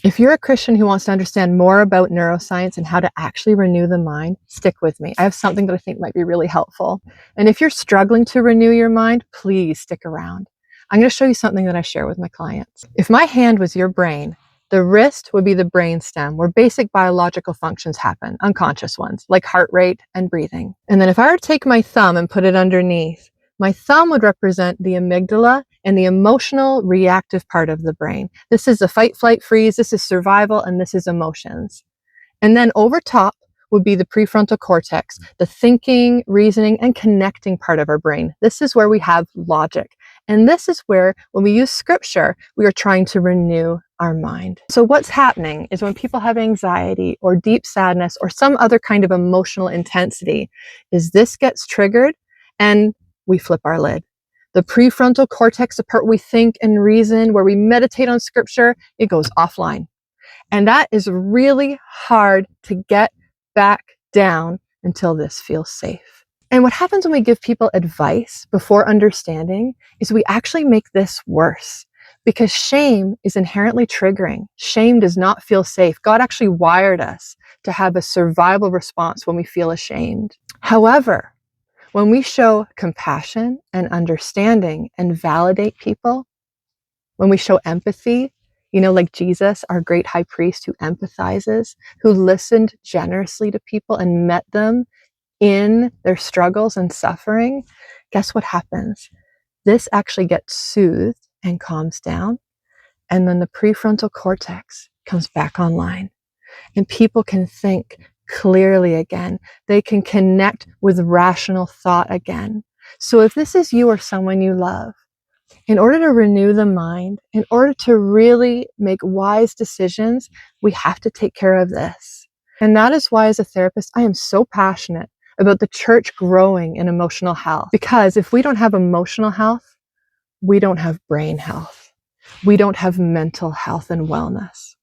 If you're a Christian who wants to understand more about neuroscience and how to actually renew the mind, stick with me. I have something that I think might be really helpful. And if you're struggling to renew your mind, please stick around. I'm going to show you something that I share with my clients. If my hand was your brain, the wrist would be the brain stem where basic biological functions happen, unconscious ones, like heart rate and breathing. And then if I were to take my thumb and put it underneath, my thumb would represent the amygdala and the emotional reactive part of the brain. This is the fight, flight, freeze. This is survival, and this is emotions. And then over top would be the prefrontal cortex, the thinking, reasoning, and connecting part of our brain. This is where we have logic. And this is where, when we use scripture, we are trying to renew our mind. So what's happening is when people have anxiety or deep sadness or some other kind of emotional intensity, is this gets triggered and we flip our lid. The prefrontal cortex, the part we think and reason, where we meditate on scripture, it goes offline. And that is really hard to get back down until this feels safe. And what happens when we give people advice before understanding is we actually make this worse, because shame is inherently triggering. Shame does not feel safe. God actually wired us to have a survival response when we feel ashamed. However, when we show compassion and understanding and validate people, when we show empathy, like Jesus, our great high priest who empathizes, who listened generously to people and met them in their struggles and suffering, guess what happens? This actually gets soothed and calms down. And then the prefrontal cortex comes back online. And people can think clearly again. They can connect with rational thought again. So if this is you or someone you love, in order to renew the mind, in order to really make wise decisions, we have to take care of this. And that is why, as a therapist, I am so passionate about the church growing in emotional health. Because if we don't have emotional health, we don't have brain health. We don't have mental health and wellness.